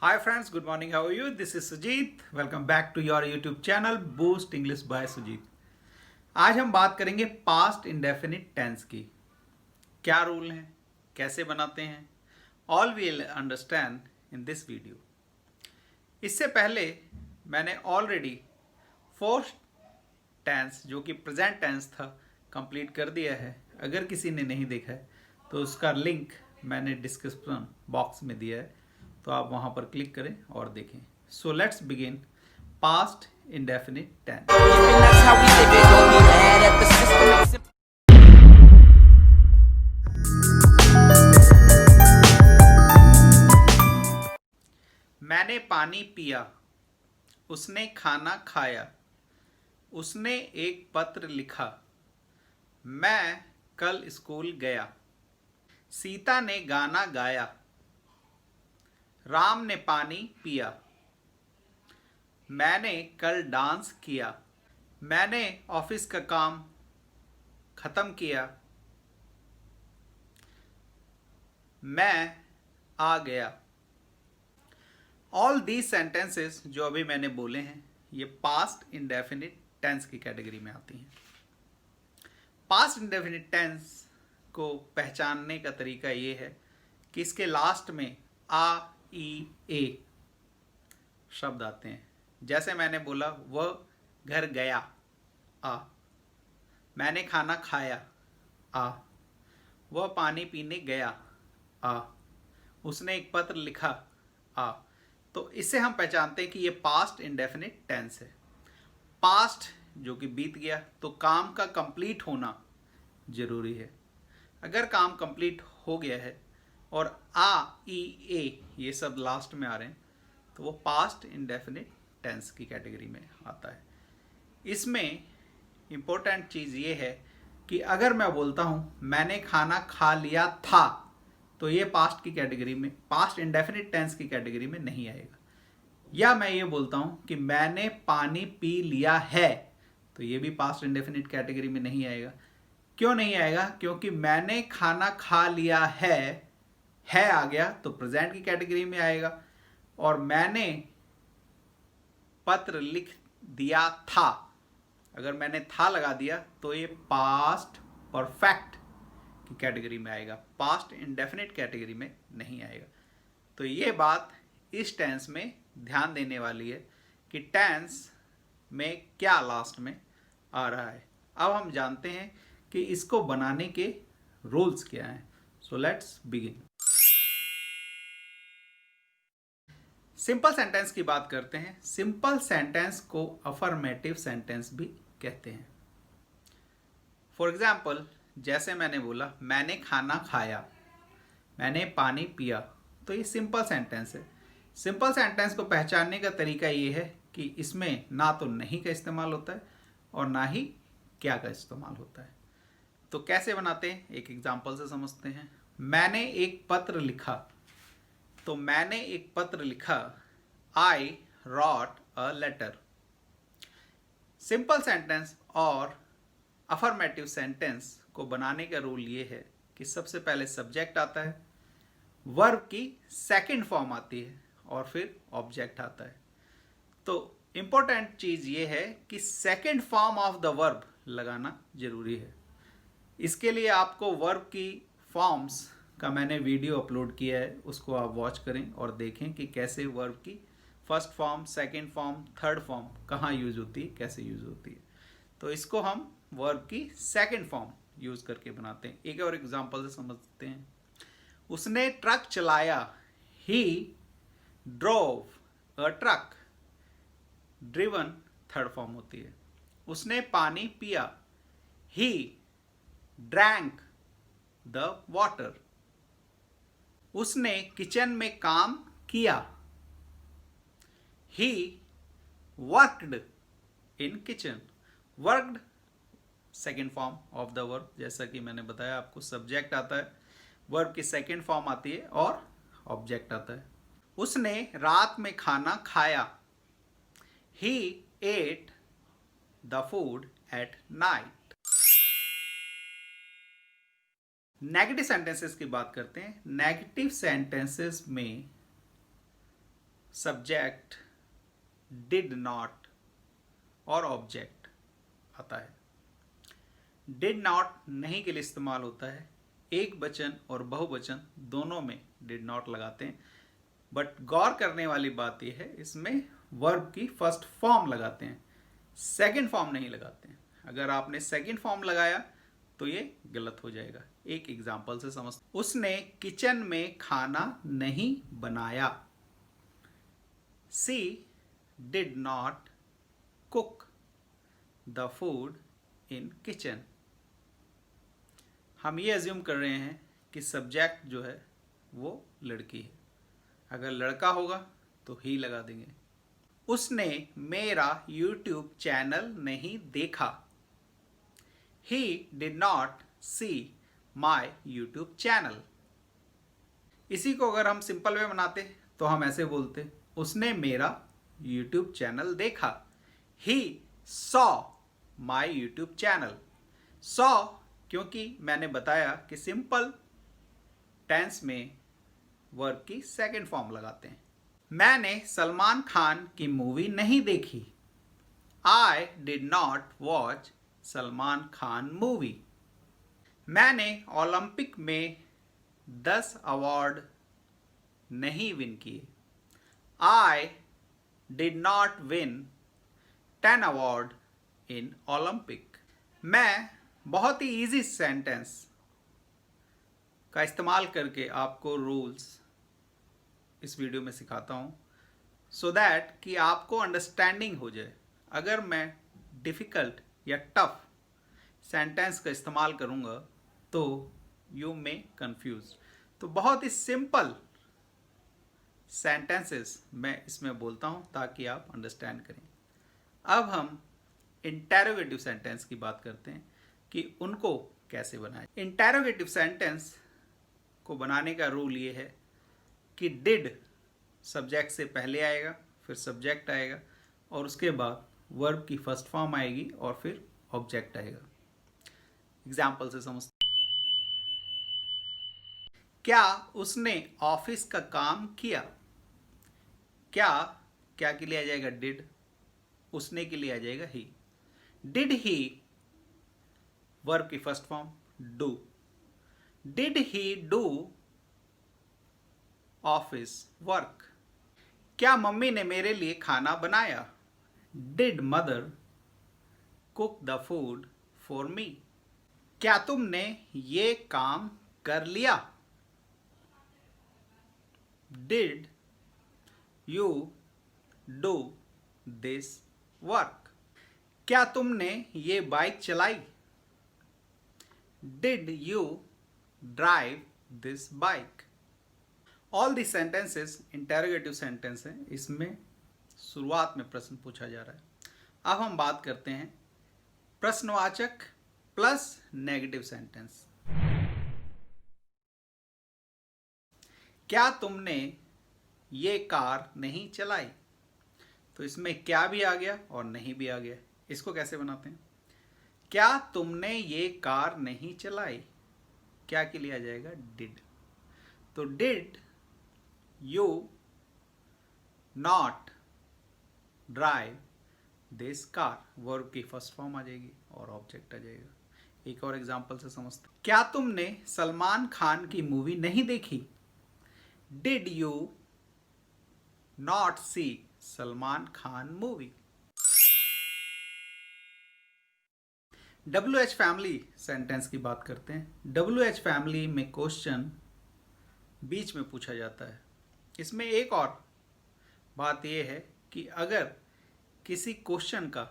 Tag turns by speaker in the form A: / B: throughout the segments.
A: Hi friends, good morning. How are you? This is Sujit. Welcome back to your YouTube channel Boost English by Sujit. आज हम बात करेंगे past indefinite tense की। क्या rule हैं, कैसे बनाते हैं, all will understand in this video. इससे पहले मैंने ऑलरेडी फोर्थ टेंस जो कि प्रेजेंट टेंस था कंप्लीट कर दिया है। अगर किसी ने नहीं देखा है तो उसका लिंक मैंने डिस्क्रिप्शन बॉक्स में दिया है, तो आप वहां पर क्लिक करें और देखें। So let's begin past indefinite tense. मैंने पानी पिया, उसने खाना खाया, उसने एक पत्र लिखा, मैं कल स्कूल गया, सीता ने गाना गाया, राम ने पानी पिया, मैंने कल डांस किया, मैंने ऑफिस का काम खत्म किया, मैं आ गया। ऑल दीज सेंटेंसेस जो अभी मैंने बोले हैं ये पास्ट इंडेफिनिट टेंस की कैटेगरी में आती हैं। पास्ट इंडेफिनिट टेंस को पहचानने का तरीका ये है कि इसके लास्ट में आ, ई, ए शब्द आते हैं। जैसे मैंने बोला वह घर गया, आ। मैंने खाना खाया, आ। वह पानी पीने गया, आ। उसने एक पत्र लिखा, आ। तो इससे हम पहचानते हैं कि ये पास्ट इंडेफिनिट टेंस है। पास्ट जो कि बीत गया, तो काम का कंप्लीट होना जरूरी है। अगर काम कंप्लीट हो गया है और आ, ई, ए ये सब लास्ट में आ रहे हैं तो वो पास्ट इंडेफिनिट टेंस की कैटेगरी में आता है। इसमें इंपॉर्टेंट चीज़ ये है कि अगर मैं बोलता हूँ मैंने खाना खा लिया था, तो ये पास्ट की कैटेगरी में, पास्ट इंडेफिनिट टेंस की कैटेगरी में नहीं आएगा। या मैं ये बोलता हूँ कि मैंने पानी पी लिया है, तो ये भी पास्ट इंडेफिनिट कैटेगरी में नहीं आएगा। क्यों नहीं आएगा? क्योंकि मैंने खाना खा लिया है आ गया तो प्रेजेंट की कैटेगरी में आएगा, और मैंने पत्र लिख दिया था, अगर मैंने था लगा दिया तो ये पास्ट परफेक्ट की कैटेगरी में आएगा, पास्ट इंडेफिनिट कैटेगरी में नहीं आएगा। तो ये बात इस टेंस में ध्यान देने वाली है कि टेंस में क्या लास्ट में आ रहा है। अब हम जानते हैं कि इसको बनाने के रूल्स क्या हैं। सो लेट्स बिगिन। सिंपल सेंटेंस की बात करते हैं। सिंपल सेंटेंस को अफर्मेटिव सेंटेंस भी कहते हैं। फॉर एग्जाम्पल, जैसे मैंने बोला मैंने खाना खाया, मैंने पानी पिया, तो ये सिंपल सेंटेंस है। सिंपल सेंटेंस को पहचानने का तरीका ये है कि इसमें ना तो नहीं का इस्तेमाल होता है और ना ही क्या का इस्तेमाल होता है। तो कैसे बनाते हैं, एक एग्जाम्पल से समझते हैं। मैंने एक पत्र लिखा, तो मैंने एक पत्र लिखा, I wrote a letter. Simple sentence और अफर्मेटिव सेंटेंस को बनाने का रूल ये है कि सबसे पहले सब्जेक्ट आता है, वर्ब की सेकंड फॉर्म आती है और फिर ऑब्जेक्ट आता है। तो इंपॉर्टेंट चीज ये है कि second form of the verb लगाना जरूरी है। इसके लिए आपको वर्ब की फॉर्म्स का मैंने वीडियो अपलोड किया है, उसको आप वॉच करें और देखें कि कैसे वर्ब की first form, second form, third form कहाँ यूज होती है, कैसे यूज होती है। तो इसको हम वर्ब की सेकंड फॉर्म यूज करके बनाते हैं। एक और एग्जांपल से समझते हैं। उसने ट्रक चलाया, ही ड्रोव अ ट्रक। ड्रिवन थर्ड फॉर्म होती है। उसने पानी पिया, ही ड्रैंक द वाटर। उसने किचन में काम किया, he worked in kitchen. Worked second form of the verb, जैसा कि मैंने बताया आपको, सब्जेक्ट आता है, वर्ब की सेकेंड फॉर्म आती है और ऑब्जेक्ट आता है। उसने रात में खाना खाया, he ate the food at night. Negative sentences की बात करते हैं। नेगेटिव सेंटेंसेस में सब्जेक्ट, डिड नॉट और ऑब्जेक्ट आता है। डिड नॉट नहीं के लिए इस्तेमाल होता है, एक वचन और बहुवचन दोनों में डिड नॉट लगाते हैं। बट गौर करने वाली बात यह है, इसमें वर्ब की फर्स्ट फॉर्म लगाते हैं, सेकंड फॉर्म नहीं लगाते हैं। अगर आपने सेकंड फॉर्म लगाया तो ये गलत हो जाएगा। एक एग्जांपल से समझ, उसने किचन में खाना नहीं बनाया। She did not cook the food in kitchen. हम ये अज्यूम कर रहे हैं कि सब्जेक्ट जो है वो लड़की है, अगर लड़का होगा तो ही लगा देंगे। उसने मेरा YouTube चैनल नहीं देखा। He did not see my YouTube channel. इसी को अगर हम सिंपल वे बनाते तो हम ऐसे बोलते, उसने मेरा YouTube चैनल देखा। He saw my YouTube channel. Saw क्योंकि मैंने बताया कि सिंपल टेंस में वर्ब की सेकंड फॉर्म लगाते हैं। मैंने सलमान खान की मूवी नहीं देखी। I did not watch Salman Khan movie. मैंने ओलंपिक में 10 अवार्ड नहीं विन किए। I did not win 10 award in Olympic. मैं बहुत ही इजी सेंटेंस का इस्तेमाल करके आपको रूल्स इस वीडियो में सिखाता हूँ, सो दैट कि आपको अंडरस्टैंडिंग हो जाए। अगर मैं डिफ़िकल्ट या टफ सेंटेंस का इस्तेमाल करूँगा तो यू मे कंफ्यूज। तो बहुत ही सिंपल सेंटेंसेस मैं इसमें बोलता हूँ ताकि आप अंडरस्टैंड करें। अब हम इंटेरोगेटिव सेंटेंस की बात करते हैं कि उनको कैसे बनाएं। इंटेरोगेटिव सेंटेंस को बनाने का रूल ये है कि डिड सब्जेक्ट से पहले आएगा, फिर सब्जेक्ट आएगा और उसके बाद वर्ब की फर्स्ट फॉर्म आएगी और फिर ऑब्जेक्ट आएगा। एग्जाम्पल से समझते, क्या उसने ऑफिस का काम किया। क्या के लिए आ जाएगा डिड, उसने के लिए आ जाएगा ही। डिड ही वर्ब की first form do. Did he do office work. क्या मम्मी ने मेरे लिए खाना बनाया। Did mother cook the food for me. क्या तुमने ये काम कर लिया। Did you do this work. क्या तुमने ये बाइक चलाई। Did you drive this bike. All the sentences interrogative sentence हैं, इसमें शुरुआत में प्रश्न पूछा जा रहा है। अब हम बात करते हैं प्रश्नवाचक प्लस नेगेटिव सेंटेंस। क्या तुमने ये कार नहीं चलाई। तो इसमें क्या भी आ गया और नहीं भी आ गया। इसको कैसे बनाते हैं, क्या तुमने ये कार नहीं चलाई, क्या के लिए आ जाएगा डिड। तो did you not drive this car, verb की फर्स्ट फॉर्म आ जाएगी और ऑब्जेक्ट आ जाएगा। एक और एग्जांपल से समझते, क्या तुमने सलमान खान की मूवी नहीं देखी। Did you not see Salman Khan movie. WH family sentence की बात करते हैं। WH फैमिली में क्वेश्चन बीच में पूछा जाता है। इसमें एक और बात यह है कि अगर किसी क्वेश्चन का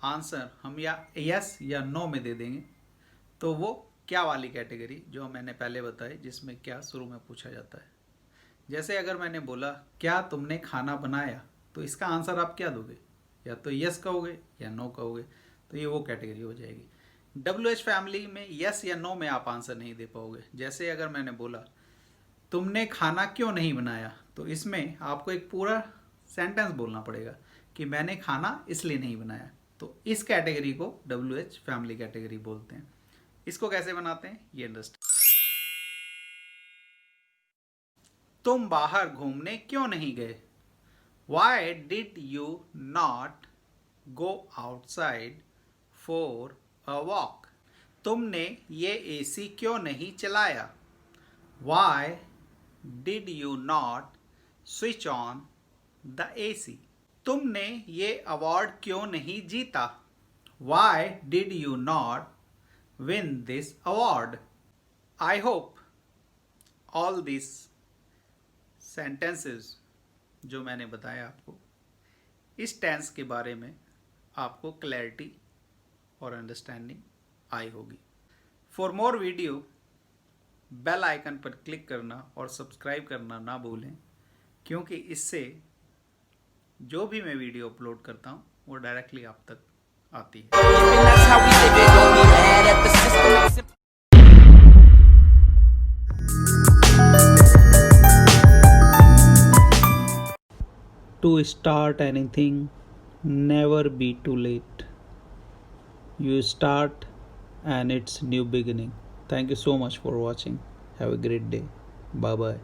A: आंसर हम या यस या नो में दे देंगे तो वो क्या वाली कैटेगरी जो मैंने पहले बताई, जिसमें क्या शुरू में पूछा जाता है। जैसे अगर मैंने बोला क्या तुमने खाना बनाया, तो इसका आंसर आप क्या दोगे, या तो यस कहोगे या नो कहोगे, तो ये वो कैटेगरी हो जाएगी। WH फैमिली में यस या नो में आप आंसर नहीं दे पाओगे। जैसे अगर मैंने बोला तुमने खाना क्यों नहीं बनाया, तो इसमें आपको एक पूरा सेंटेंस बोलना पड़ेगा कि मैंने खाना इसलिए नहीं बनाया। तो इस कैटेगरी को WH फैमिली कैटेगरी बोलते हैं। इसको कैसे बनाते हैं ये अंडरस्टैंड। तुम बाहर घूमने क्यों नहीं गए। Why did you not go outside for a walk? तुमने ये एसी क्यों नहीं चलाया? Why did you not switch on the AC? तुमने ये अवार्ड क्यों नहीं जीता? Why did you not win this award? I hope all these sentences जो मैंने बताया आपको, इस टेंस के बारे में आपको क्लैरिटी और अंडरस्टैंडिंग आई होगी। For more video bell icon पर क्लिक करना और सब्सक्राइब करना ना भूलें, क्योंकि इससे जो भी मैं वीडियो अपलोड करता हूँ वो डायरेक्टली आप तक आती है। To start anything, never be too late. You start and it's new beginning. Thank you so much for watching. Have a great day. Bye bye.